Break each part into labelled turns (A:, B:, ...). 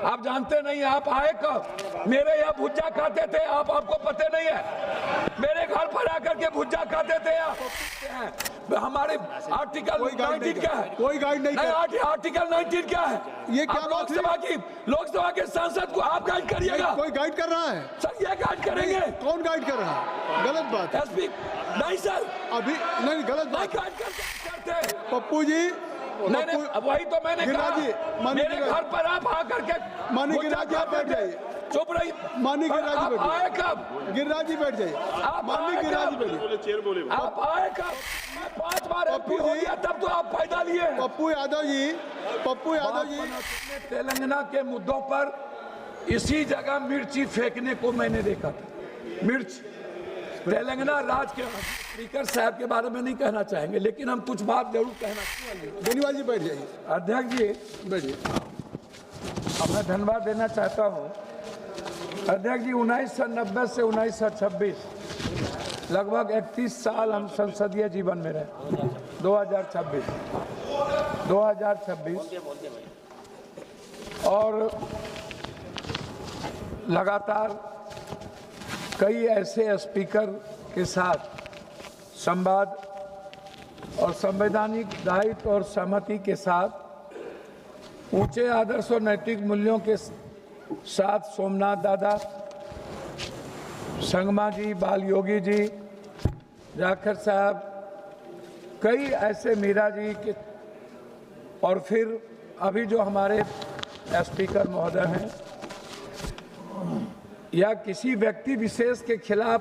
A: आप जानते नहीं, आप आए कब? मेरे यहाँ भुज्जा खाते थे आप, आपको पता नहीं है? मेरे घर पर आकर के भुज्जा खाते थे आप। हमारे आर्टिकल 19 क्या है?
B: कोई गाइड नहीं कर।
A: आर्टिकल 19 क्या है?
B: ये क्या
A: लोकसभा के सांसद को आप गाइड करिएगा?
B: कोई गाइड कर रहा है
A: सर, ये गाइड करेंगे?
B: कौन गाइड कर रहा है? गलत बात है।
A: एसपी नहीं सर,
B: अभी नहीं, गलत
A: नहीं
B: बात।
A: गाइड करते।
B: पप्पू जी,
A: नहीं, वही तो मैंने
B: गिरिराज जी,
A: कहा। मेरे घर पर आप आकर के
B: मानी गिरिराज जी, आप बैठ जाइए।
A: चुप रही।
B: मानी गिरिराज जी बैठ
A: आए कब?
B: गिरिराज जी बैठ जाइए। मानी गिरिराज जी बैठिए।
A: आप आए कब? मैं 5 बार एमपी हो गया, तब तो आप फायदा लिए।
B: पप्पू यादव जी,
A: तेलंगाना के मुद्दों पर इसी जगह मिर्ची फेंकने को मैंने देखा था। मिर्च तेलंगाना राज्य के स्पीकर साहब के बारे में नहीं कहना चाहेंगे, लेकिन हम कुछ बात जरूर कहना चाहेंगे।
B: बेनीवाल जी बैठ जाइए।
A: अध्यक्ष जी
B: बैठिए।
A: अब मैं धन्यवाद देना चाहता हूँ। अध्यक्ष जी, 1990 से 1926 लगभग 31 साल हम संसदीय जीवन में रहे। 2026 और लगातार कई ऐसे स्पीकर के साथ संवाद और संवैधानिक दायित्व और सहमति के साथ ऊंचे आदर्श और नैतिक मूल्यों के साथ सोमनाथ दादा, संगमा जी, बाल योगी जी, जाखड़ साहब, कई ऐसे मीरा जी के, और फिर अभी जो हमारे स्पीकर महोदय हैं, या किसी व्यक्ति विशेष के खिलाफ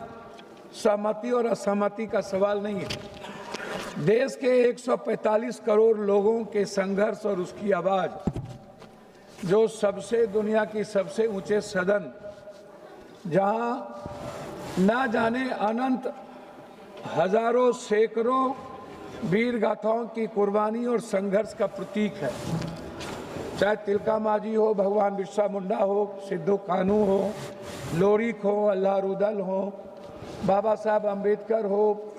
A: सहमति और असहमति का सवाल नहीं है। देश के 145 करोड़ लोगों के संघर्ष और उसकी आवाज़, जो सबसे दुनिया की सबसे ऊंचे सदन, जहां ना जाने अनंत हजारों सैकड़ों वीर गाथाओं की कुर्बानी और संघर्ष का प्रतीक है। चाहे तिलका मांझी हो, भगवान बिरसा मुंडा हो, सिद्धू कानू हो, लोरिक हो, अल्लाह रुदल हो, बाबा साहब अम्बेडकर हो,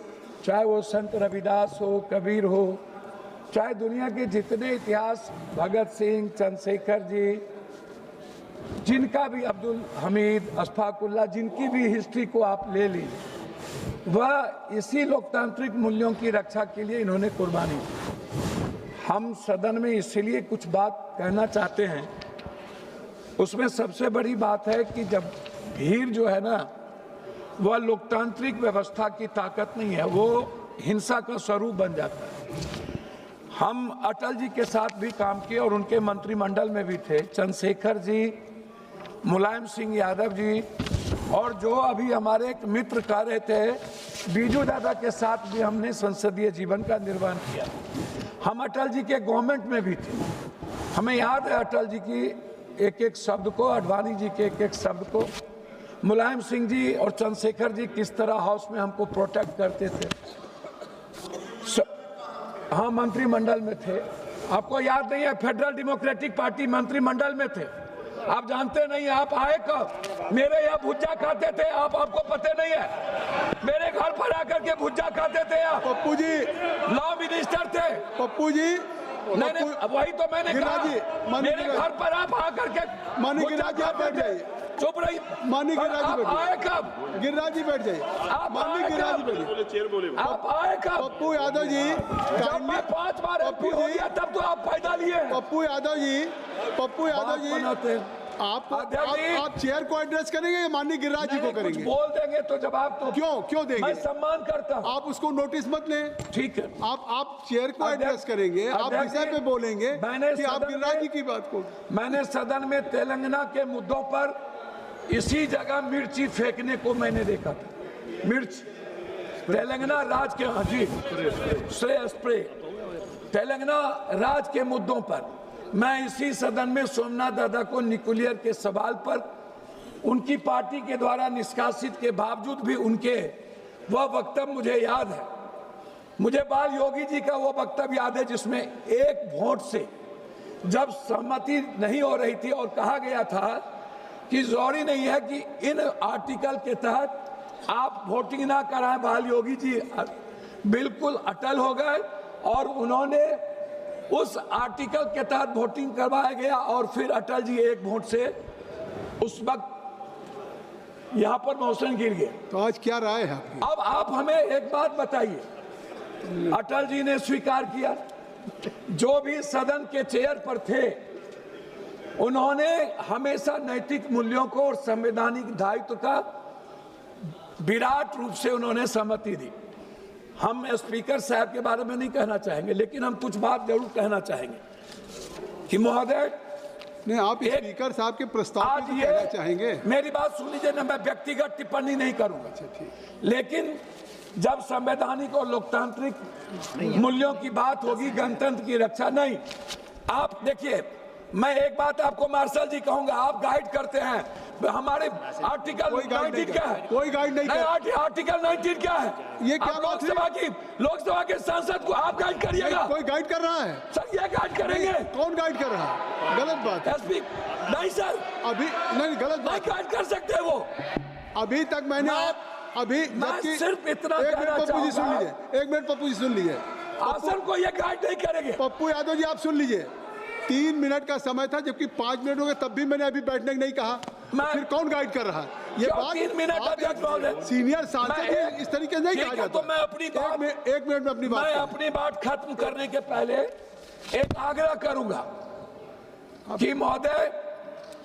A: चाहे वो संत रविदास हो, कबीर हो, चाहे दुनिया के जितने इतिहास, भगत सिंह, चंद्रशेखर जी, जिनका भी, अब्दुल हमीद, अशफाकुल्ला, जिनकी भी हिस्ट्री को आप ले लीजिए, वह इसी लोकतांत्रिक मूल्यों की रक्षा के लिए इन्होंने कुर्बानी की। हम सदन में इसलिए कुछ बात कहना चाहते हैं। उसमें सबसे बड़ी बात है कि जब भीड़ जो है ना, वह लोकतांत्रिक व्यवस्था की ताकत नहीं है, वो हिंसा का स्वरूप बन जाता है। हम अटल जी के साथ भी काम किए और उनके मंत्रिमंडल में भी थे, चंद्रशेखर जी, मुलायम सिंह यादव जी, और जो अभी हमारे एक मित्र कह रहे थे, बीजू दादा के साथ भी हमने संसदीय जीवन का निर्वहन किया। हम अटल जी के गवर्नमेंट में भी थे। हमें याद है अटल जी की एक एक शब्द को, अडवाणी जी के एक एक शब्द को, मुलायम सिंह जी और चंद्रशेखर जी किस तरह हाउस में हमको प्रोटेक्ट करते थे। हाँ, मंत्रिमंडल में थे। आपको याद नहीं है? फेडरल डेमोक्रेटिक पार्टी मंत्रिमंडल में थे। आप जानते नहीं, आप आए कब? मेरे यहाँ भुज्जा खाते थे आप, आपको पता नहीं है? मेरे घर पर आकर के भुज्जा खाते थे आप।
B: पप्पू जी
A: लॉ मिनिस्टर थे।
B: पप्पू जी,
A: नहीं, वही तो मैंने कहा। मेरे घर पर आप आकर के
B: मानी गिरिराज जी, आप बैठ जाइए।
A: चुप रही।
B: मानी गिरिराज जी बैठिए।
A: आए कब?
B: गिरिराज जी बैठ जाइए। मानी गिरिराज जी बैठिए।
A: आप आए कब?
B: पप्पू यादव जी,
A: जब मैं 5 बार एमपी हो गया, तब तो आप फायदा लिए।
B: पप्पू यादव जी, आप चेयर को एड्रेस करेंगे या माननीय गिरिराज जी को करेंगे?
A: बोल देंगे तो जवाब तो
B: क्यों देंगे?
A: मैं सम्मान करता हूं।
B: आप उसको नोटिस मत लें।
A: ठीक है,
B: आप चेयर को एड्रेस करेंगे, आप विषय पे बोलेंगे कि आप गिरिराज जी की बात को।
A: मैंने सदन में तेलंगाना के मुद्दों पर इसी जगह मिर्ची फेंकने को मैंने देखा था। मिर्च तेलंगाना राज्य के, हाँ जी, स्प्रे तेलंगाना राज्य के मुद्दों पर मैं इसी सदन में सोमनाथ दादा को न्यूक्लियर के सवाल पर उनकी पार्टी के द्वारा निष्कासित के बावजूद भी उनके वह वक्तव्य मुझे याद है। मुझे बाल योगी जी का वो वक्तव्य याद है जिसमें एक वोट से जब सहमति नहीं हो रही थी और कहा गया था कि जरूरी नहीं है कि इन आर्टिकल के तहत आप वोटिंग ना कराएं। बाल योगी जी बिल्कुल अटल हो गए और उन्होंने उस आर्टिकल के तहत वोटिंग करवाया गया और फिर अटल जी एक वोट से उस वक्त यहां पर मौसम गिर गए।
B: तो आज क्या राय है आपकी?
A: अब आप हमें एक बात बताइए, अटल जी ने स्वीकार किया, जो भी सदन के चेयर पर थे उन्होंने हमेशा नैतिक मूल्यों को और संवैधानिक दायित्व का विराट रूप से उन्होंने सहमति दी। हम स्पीकर साहब के बारे में नहीं कहना चाहेंगे, लेकिन हम कुछ बात जरूर कहना चाहेंगे कि महोदय,
B: नहीं, आप स्पीकर साहब के प्रस्ताव पे कहना चाहेंगे।
A: मेरी बात सुन लीजिए ना, मैं व्यक्तिगत टिप्पणी नहीं करूंगा।
B: अच्छा, ठीक।
A: लेकिन जब संवैधानिक और लोकतांत्रिक मूल्यों की बात होगी, गणतंत्र की रक्षा नहीं। आप देखिए, मैं एक बात आपको मार्शल जी कहूंगा, आप गाइड करते हैं, हमारे आर्टिकल 19 क्या है?
B: कोई गाइड नहीं कर।
A: आर्टिकल 19 क्या है?
B: ये क्या बात है?
A: लोकसभा के सांसद को आप गाइड करिएगा।
B: कोई गाइड कर रहा है
A: सर, ये गाइड करेंगे।
B: कौन गाइड कर रहा है? गलत बात है।
A: एसपी नहीं सर,
B: अभी नहीं, गलत बात।
A: गाइड कर सकते हैं वो।
B: अभी तक मैंने अभी
A: सिर्फ इतना
B: एक मिनट पप्पू जी सुन लीजिए, एक मिनट पप्पू जी सुन लीजिए।
A: आसन को ये गाइड नहीं करेंगे।
B: पप्पू यादव जी आप सुन लीजिए, 3 मिनट का समय था, जबकि 5 मिनट हो गए, तब भी मैंने अभी बैठने नहीं कहा। फिर कौन गाइड कर रहा है? ये बात
A: 3 मिनट अध्यक्ष
B: सीनियर सांसद इस तरीके से नहीं कहा जाता।
A: तो मैं अपनी बात
B: एक मिनट में अपनी बात
A: खत्म करने के पहले एक आग्रह करूंगा कि महोदय,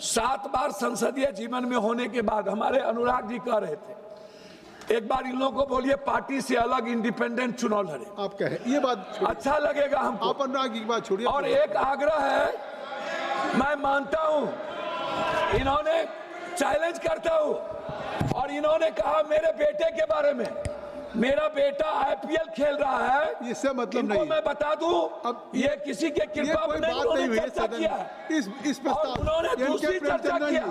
A: 7 बार संसदीय जीवन में होने के बाद हमारे अनुराग जी कह रहे थे, एक बार इन लोगों को बोलिए पार्टी से अलग इंडिपेंडेंट चुनाव लड़े।
B: आप कहे ये बात
A: अच्छा लगेगा हमको।
B: आप अनुराग जी की बात छोड़िए।
A: और एक आग्रह है, मैं मानता हूं, इन्होंने चैलेंज करता हूं, और इन्होंने कहा मेरे बेटे के बारे में, मेरा बेटा आईपीएल खेल रहा है,
B: इससे मतलब नहीं।
A: मैं बता दूं,
B: अब
A: ये किसी के कृपा
B: कोई
A: में
B: बात नहीं हुई
A: चर्चा किया।
B: इस प्रस्ताव
A: उन्होंने दूसरी चर्चा किया।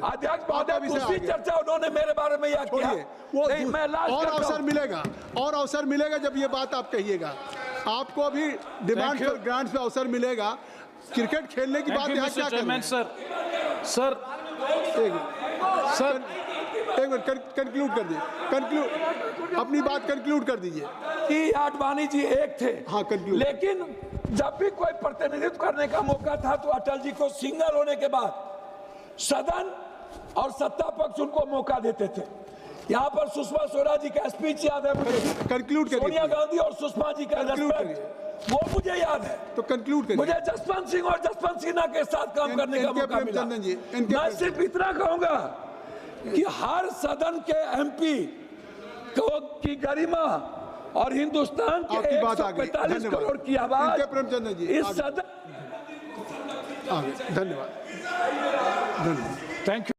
B: अध्यक्ष
A: महोदय, दूसरी चर्चा उन्होंने मेरे बारे में यह किया।
B: और अवसर मिलेगा, और अवसर मिलेगा जब ये बात आप कहिएगा। आपको अभी डिमांड फॉर ग्रांट्स पे अवसर मिलेगा। क्रिकेट खेलने की बात यहाँ क्या करें?
C: सर
B: एक मिनट कंक्लूड कर दीजिए, अपनी बात कंक्लूड कर दीजिए।
A: कि आडवाणी जी एक थे,
B: हाँ, कंक्लूड।
A: लेकिन जब भी कोई प्रतिनिधित्व करने का मौका था तो अटल जी को सिंगल होने के बाद सदन और सत्ता पक्ष उनको मौका देते थे। यहाँ पर सुषमा स्वराज जी का स्पीच याद है मुझे,
B: कंक्लूड करिए।
A: सोनिया गांधी और सुषमा जी का वो मुझे याद है।
B: तो कंक्लूड करिए।
A: मुझे जसवंत सिंह और जसवंत सिन्हा के साथ काम करने का मौका मिला। मैं सिर्फ इतना कहूंगा कि हर सदन के एमपी की गरिमा और हिंदुस्तान के 145 करोड़ की आवाज इस सदन।
B: धन्यवाद।
A: Thank you.